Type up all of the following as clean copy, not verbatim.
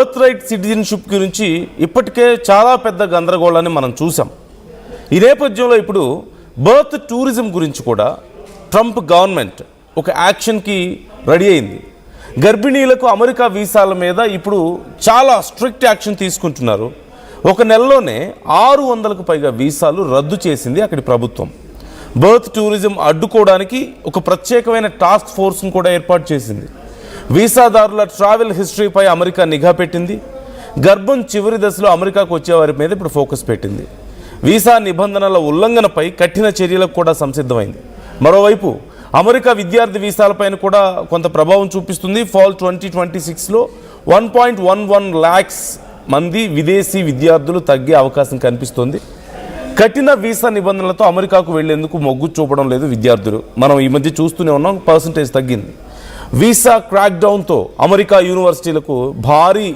Birth right citizenship గురించి ఇప్పటికే చాలా పెద్ద గందరగోళాన్ని మనం చూసాం. ఈ నేపథ్యంలో ఇప్పుడు బర్త్ టూరిజం గురించి కూడా ట్రంప్ గవర్నమెంట్ ఒక యాక్షన్కి రెడీ అయింది. గర్భిణీలకు అమెరికా వీసాల మీద ఇప్పుడు చాలా స్ట్రిక్ట్ యాక్షన్ తీసుకుంటున్నారు. ఒక నెలలోనే 600కు పైగా వీసాలు రద్దు చేసింది అక్కడి ప్రభుత్వం. బర్త్ టూరిజం అడ్డుకోవడానికి ఒక ప్రత్యేకమైన టాస్క్ ఫోర్స్ను కూడా ఏర్పాటు చేసింది. వీసాదారుల ట్రావెల్ హిస్టరీపై అమెరికా నిఘా పెట్టింది. గర్భం చివరి దశలో అమెరికాకు వచ్చేవారి మీద ఇప్పుడు ఫోకస్ పెట్టింది. వీసా నిబంధనల ఉల్లంఘనపై కఠిన చర్యలకు కూడా సంసిద్ధమైంది. మరోవైపు అమెరికా విద్యార్థి వీసాలపైన కూడా కొంత ప్రభావం చూపిస్తుంది. ఫాల్ 2026లో 1.11 lakhs మంది విదేశీ విద్యార్థులు తగ్గే అవకాశం కనిపిస్తుంది. కఠిన వీసా నిబంధనలతో అమెరికాకు వెళ్లేందుకు మొగ్గు చూపడం లేదు విద్యార్థులు. మనం ఈ మధ్య చూస్తూనే ఉన్నాం, పర్సంటేజ్ తగ్గింది. వీసా క్రాక్ డౌన్తో అమెరికా యూనివర్సిటీలకు భారీ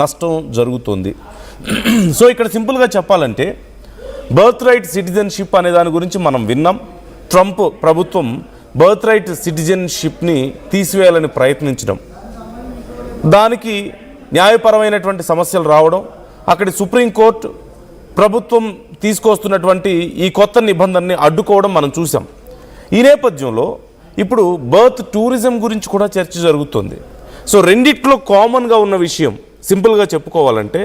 నష్టం జరుగుతుంది. సో ఇక్కడ సింపుల్గా చెప్పాలంటే బర్త్ రైట్ సిటిజన్షిప్ అనే దాని గురించి మనం విన్నాం. ట్రంప్ ప్రభుత్వం బర్త్ రైట్ సిటిజన్షిప్ని తీసివేయాలని ప్రయత్నించడం, దానికి న్యాయపరమైనటువంటి సమస్యలు రావడం, అక్కడి సుప్రీంకోర్టు ప్రభుత్వం తీసుకొస్తున్నటువంటి ఈ కొత్త నిబంధనని అడ్డుకోవడం మనం చూసాం. ఈ నేపథ్యంలో ఇప్పుడు బర్త్ టూరిజం గురించి కూడా చర్చ జరుగుతుంది. సో రెండిట్లో కామన్గా ఉన్న విషయం సింపుల్గా చెప్పుకోవాలంటే,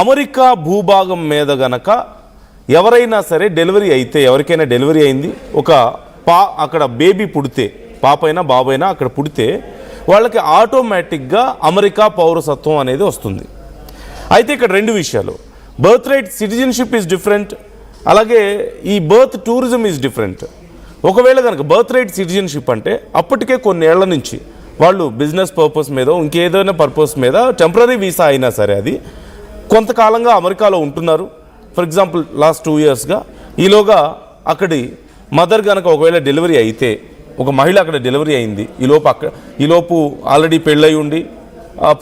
అమెరికా భూభాగం మీద గనక ఎవరైనా సరే డెలివరీ అయితే, ఎవరికైనా డెలివరీ అయింది, ఒక అక్కడ బేబీ పుడితే, పాపైనా బాబైనా అక్కడ పుడితే వాళ్ళకి ఆటోమేటిక్గా అమెరికా పౌరసత్వం అనేది వస్తుంది. అయితే ఇక్కడ రెండు విషయాలు, birth right citizenship is different, అలాగే ఈ బర్త్ టూరిజం ఈజ్ డిఫరెంట్. ఒకవేళ కనుక బర్త్ రైట్ సిటిజన్షిప్ అంటే అప్పటికే కొన్నేళ్ల నుంచి వాళ్ళు బిజినెస్ పర్పస్ మీద, ఇంకేదైనా పర్పస్ మీద టెంపరీ వీసా అయినా సరే అది కొంతకాలంగా అమెరికాలో ఉంటున్నారు. ఫర్ ఎగ్జాంపుల్ లాస్ట్ 2 yearsగా ఈలోగా అక్కడి మదర్ కనుక ఒకవేళ డెలివరీ అయితే, ఒక మహిళ అక్కడ డెలివరీ అయింది, ఈలోపు ఆల్రెడీ పెళ్ళయి ఉండి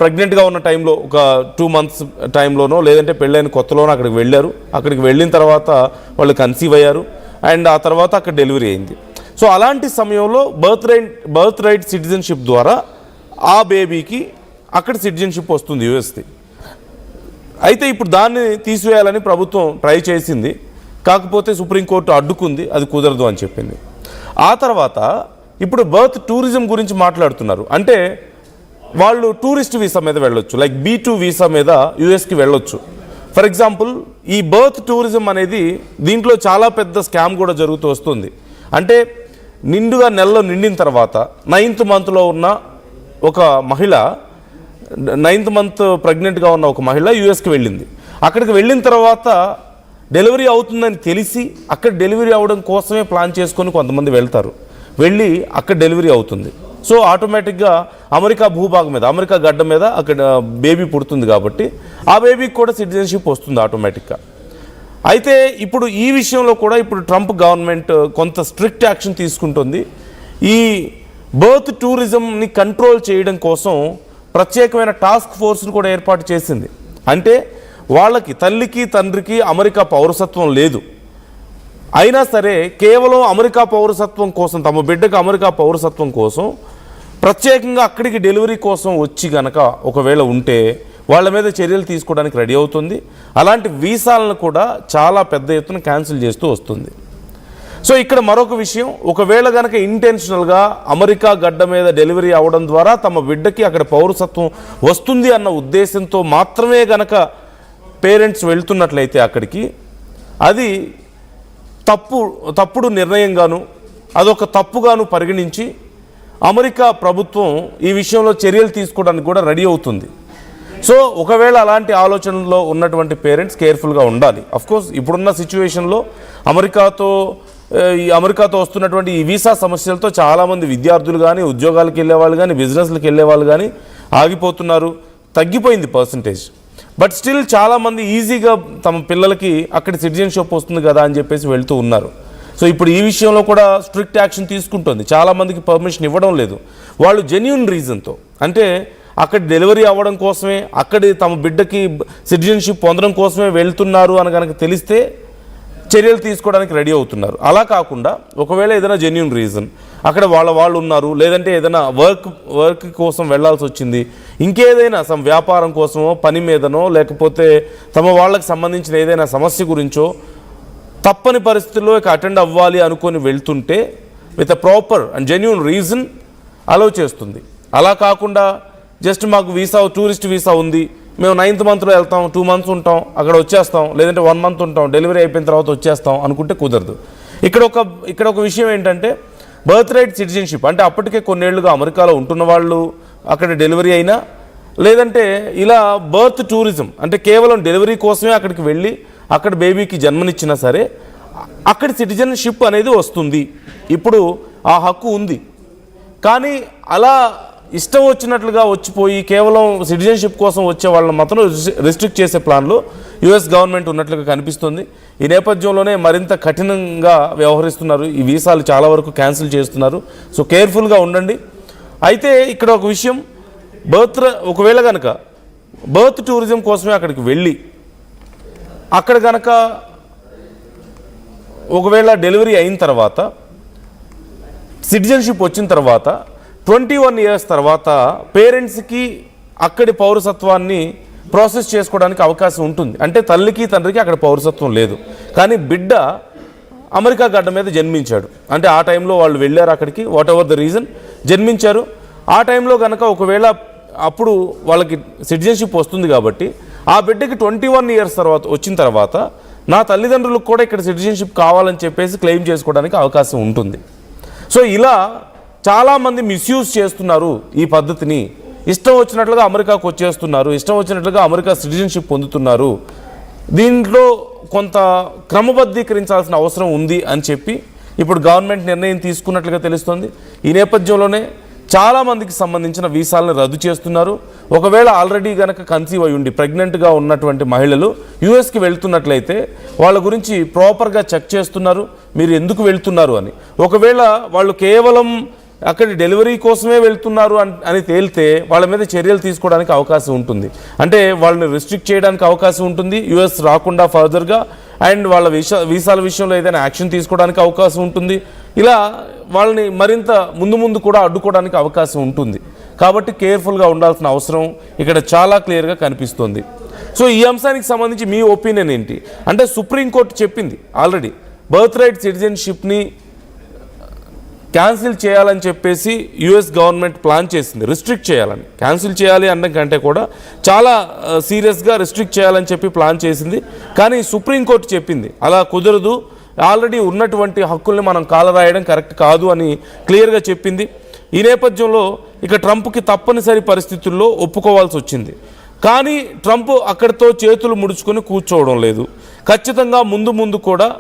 ప్రెగ్నెంట్గా ఉన్న టైంలో ఒక 2 months టైంలోనో, లేదంటే పెళ్ళైన కొత్తలోనో అక్కడికి వెళ్ళారు. అక్కడికి వెళ్ళిన తర్వాత వాళ్ళు కన్సీవ్ అయ్యారు అండ్ ఆ తర్వాత అక్కడ డెలివరీ అయింది. సో అలాంటి సమయంలో బర్త్ రైట్ సిటిజన్షిప్ ద్వారా ఆ బేబీకి అక్కడ సిటిజన్షిప్ వస్తుంది యూఎస్ది. అయితే ఇప్పుడు దాన్ని తీసివేయాలని ప్రభుత్వం ట్రై చేసింది, కాకపోతే సుప్రీంకోర్టు అడ్డుకుంది, అది కుదరదు అని చెప్పింది. ఆ తర్వాత ఇప్పుడు బర్త్ టూరిజం గురించి మాట్లాడుతున్నారు. అంటే వాళ్ళు టూరిస్ట్ వీసా మీద వెళ్ళొచ్చు, లైక్ B2 వీసా మీద యూఎస్కి వెళ్ళొచ్చు. ఫర్ ఎగ్జాంపుల్ ఈ బర్త్ టూరిజం అనేది దీంట్లో చాలా పెద్ద స్కామ్ కూడా జరుగుతూ వస్తుంది. అంటే నిండుగా నెలలో నిండిన తర్వాత 9th monthలో ఉన్న ఒక మహిళ, 9th month ప్రెగ్నెంట్గా ఉన్న ఒక మహిళ యూఎస్కి వెళ్ళింది. అక్కడికి వెళ్ళిన తర్వాత డెలివరీ అవుతుందని తెలిసి అక్కడ డెలివరీ అవ్వడం కోసమే ప్లాన్ చేసుకొని కొంతమంది వెళ్తారు. వెళ్ళి అక్కడ డెలివరీ అవుతుంది. సో ఆటోమేటిక్గా అమెరికా భూభాగం మీద, అమెరికా గడ్డ మీద అక్కడ బేబీ పుడుతుంది కాబట్టి ఆ బేబీకి కూడా సిటిజన్షిప్ వస్తుంది ఆటోమేటిక్గా. అయితే ఇప్పుడు ఈ విషయంలో కూడా ఇప్పుడు ట్రంప్ గవర్నమెంట్ కొంత స్ట్రిక్ట్ యాక్షన్ తీసుకుంటుంది. ఈ బర్త్ టూరిజంని కంట్రోల్ చేయడం కోసం ప్రత్యేకమైన టాస్క్ ఫోర్స్ని కూడా ఏర్పాటు చేసింది. అంటే వాళ్ళకి, తల్లికి తండ్రికి అమెరికా పౌరసత్వం లేదు, అయినా సరే కేవలం అమెరికా పౌరసత్వం కోసం, తమ బిడ్డకు అమెరికా పౌరసత్వం కోసం ప్రత్యేకంగా అక్కడికి డెలివరీ కోసం వచ్చి గనక ఒకవేళ ఉంటే వాళ్ళ మీద చర్యలు తీసుకోవడానికి రెడీ అవుతుంది. అలాంటి వీసాలను కూడా చాలా పెద్ద ఎత్తున క్యాన్సిల్ చేస్తూ వస్తుంది. సో ఇక్కడ మరొక విషయం, ఒకవేళ గనక ఇంటెన్షనల్గా అమెరికా గడ్డ మీద డెలివరీ అవ్వడం ద్వారా తమ బిడ్డకి అక్కడ పౌరసత్వం వస్తుంది అన్న ఉద్దేశంతో మాత్రమే గనక పేరెంట్స్ వెళ్తున్నట్లయితే అక్కడికి, అది తప్పుడు నిర్ణయంగాను, అదొక తప్పుగాను పరిగణించి అమెరికా ప్రభుత్వం ఈ విషయంలో చర్యలు తీసుకోవడానికి కూడా రెడీ అవుతుంది. సో ఒకవేళ అలాంటి ఆలోచనలో ఉన్నటువంటి పేరెంట్స్ కేర్ఫుల్గా ఉండాలి. అఫ్కోర్స్ ఇప్పుడున్న సిచ్యువేషన్లో అమెరికాతో వస్తున్నటువంటి ఈ వీసా సమస్యలతో చాలామంది విద్యార్థులు కానీ, ఉద్యోగాలకు వెళ్ళేవాళ్ళు కానీ, బిజినెస్లకు వెళ్ళేవాళ్ళు కానీ ఆగిపోతున్నారు, తగ్గిపోయింది పర్సంటేజ్. బట్ స్టిల్ చాలామంది ఈజీగా తమ పిల్లలకి అక్కడ సిటిజన్షిప్ వస్తుంది కదా అని చెప్పేసి వెళ్తూ ఉన్నారు. సో ఇప్పుడు ఈ విషయంలో కూడా స్ట్రిక్ట్ యాక్షన్ తీసుకుంటుంది. చాలామందికి పర్మిషన్ ఇవ్వడం లేదు, వాళ్ళు జెన్యూన్ రీజన్తో, అంటే అక్కడ డెలివరీ అవ్వడం కోసమే, అక్కడి తమ బిడ్డకి సిటిజన్షిప్ పొందడం కోసమే వెళ్తున్నారు అని కనుక తెలిస్తే చర్యలు తీసుకోవడానికి రెడీ అవుతున్నారు. అలా కాకుండా ఒకవేళ ఏదైనా జెన్యూన్ రీజన్ అక్కడ వాళ్ళు ఉన్నారు, లేదంటే ఏదైనా వర్క్ కోసం వెళ్లాల్సి వచ్చింది, ఇంకేదైనా వ్యాపారం కోసమో పని మీదనో లేకపోతే తమ వాళ్ళకి సంబంధించిన ఏదైనా సమస్య గురించో తప్పని పరిస్థితుల్లో అటెండ్ అవ్వాలి అనుకొని వెళ్తుంటే with a proper and genuine reason allow చేస్తుంది. అలా కాకుండా జస్ట్ మాకు టూరిస్ట్ వీసా ఉంది, మేము 9th మంత్లో వెళ్తాం, 2 months ఉంటాం, అక్కడ వచ్చేస్తాం, లేదంటే 1 month ఉంటాం, డెలివరీ అయిపోయిన తర్వాత వచ్చేస్తాం అనుకుంటే కుదరదు. ఇక్కడ ఒక విషయం ఏంటంటే బర్త్ రైట్ సిటిజన్షిప్ అంటే అప్పటికే కొన్నేళ్లుగా అమెరికాలో ఉంటున్న వాళ్ళు అక్కడ డెలివరీ అయినా, లేదంటే ఇలా బర్త్ టూరిజం అంటే కేవలం డెలివరీ కోసమే అక్కడికి వెళ్ళి అక్కడ బేబీకి జన్మనిచ్చినా సరే అక్కడ సిటిజన్షిప్ అనేది వస్తుంది. ఇప్పుడు ఆ హక్కు ఉంది. కానీ అలా ఇష్టం వచ్చినట్లుగా వచ్చిపోయి కేవలం సిటిజన్షిప్ కోసం వచ్చే వాళ్ళని మాత్రం రిస్ట్రిక్ట్ చేసే ప్లాన్లో యుఎస్ గవర్నమెంట్ ఉన్నట్లుగా కనిపిస్తుంది. ఈ నేపథ్యంలోనే మరింత కఠినంగా వ్యవహరిస్తున్నారు. ఈ వీసాలు చాలా వరకు క్యాన్సిల్ చేస్తున్నారు. సో కేర్ఫుల్గా ఉండండి. అయితే ఇక్కడ ఒక విషయం, ఒకవేళ కనుక బర్త్ టూరిజం కోసమే అక్కడికి వెళ్ళి అక్కడ కనుక ఒకవేళ డెలివరీ అయిన తర్వాత సిటిజన్షిప్ వచ్చిన తర్వాత 21 years తర్వాత పేరెంట్స్కి అక్కడి పౌరసత్వాన్ని ప్రాసెస్ చేసుకోవడానికి అవకాశం ఉంటుంది. అంటే తల్లికి తండ్రికి అక్కడ పౌరసత్వం లేదు, కానీ బిడ్డ అమెరికా గడ్డ మీద జన్మించాడు. అంటే ఆ టైంలో వాళ్ళు వెళ్ళారు అక్కడికి, వాట్ ఎవర్ ద రీజన్ జన్మించారు. ఆ టైంలో కనుక ఒకవేళ అప్పుడు వాళ్ళకి సిటిజన్షిప్ వస్తుంది కాబట్టి ఆ బిడ్డకి 21 years తర్వాత వచ్చిన తర్వాత నా తల్లిదండ్రులకు కూడా ఇక్కడ సిటిజన్షిప్ కావాలని చెప్పేసి క్లెయిమ్ చేసుకోవడానికి అవకాశం ఉంటుంది. సో ఇలా చాలామంది మిస్యూజ్ చేస్తున్నారు ఈ పద్ధతిని. ఇష్టం వచ్చినట్లుగా అమెరికాకు వచ్చేస్తున్నారు, ఇష్టం వచ్చినట్లుగా అమెరికా సిటిజన్షిప్ పొందుతున్నారు. దీంట్లో కొంత క్రమబద్ధీకరించాల్సిన అవసరం ఉంది అని చెప్పి ఇప్పుడు గవర్నమెంట్ నిర్ణయం తీసుకున్నట్లుగా తెలుస్తోంది. ఈ నేపథ్యంలోనే చాలామందికి సంబంధించిన వీసాలను రద్దు చేస్తున్నారు. ఒకవేళ ఆల్రెడీ కనుక కన్సీవ్ అయి ఉండి ప్రెగ్నెంట్గా ఉన్నటువంటి మహిళలు యూఎస్కి వెళ్తున్నట్లయితే వాళ్ళ గురించి ప్రాపర్గా చెక్ చేస్తున్నారు, మీరు ఎందుకు వెళ్తున్నారు అని. ఒకవేళ వాళ్ళు కేవలం అక్కడి డెలివరీ కోసమే వెళ్తున్నారు అని తేలితే వాళ్ళ మీద చర్యలు తీసుకోవడానికి అవకాశం ఉంటుంది. అంటే వాళ్ళని రిస్ట్రిక్ట్ చేయడానికి అవకాశం ఉంటుంది యూఎస్ రాకుండా ఫర్దర్గా, అండ్ వాళ్ళ వీసాల విషయంలో ఏదైనా యాక్షన్ తీసుకోవడానికి అవకాశం ఉంటుంది. ఇలా వాళ్ళని మరింత ముందు కూడా అడ్డుకోవడానికి అవకాశం ఉంటుంది. కాబట్టి కేర్ఫుల్గా ఉండాల్సిన అవసరం ఇక్కడ చాలా క్లియర్గా కనిపిస్తుంది. సో ఈ అంశానికి సంబంధించి మీ ఒపీనియన్ ఏంటి? అంటే సుప్రీంకోర్టు చెప్పింది ఆల్రెడీ బర్త్ రైట్ సిటిజన్షిప్ని క్యాన్సిల్ చేయాలని చెప్పేసి యుఎస్ గవర్నమెంట్ ప్లాన్ చేసింది. రిస్ట్రిక్ట్ చేయాలని, క్యాన్సిల్ చేయాలి అనడం కంటే కూడా చాలా సీరియస్గా రిస్ట్రిక్ట్ చేయాలని చెప్పి ప్లాన్ చేసింది. కానీ సుప్రీంకోర్టు చెప్పింది అలా కుదరదు, ఆల్రెడీ ఉన్నటువంటి హక్కుల్ని మనం కాలరాయడం కరెక్ట్ కాదు అని క్లియర్గా చెప్పింది. ఈ నేపథ్యంలో ఇక ట్రంప్కి తప్పనిసరి పరిస్థితుల్లో ఒప్పుకోవాల్సి వచ్చింది. కానీ ట్రంప్ అక్కడితో చేతులు ముడుచుకొని కూర్చోవడం లేదు. ఖచ్చితంగా ముందు కూడా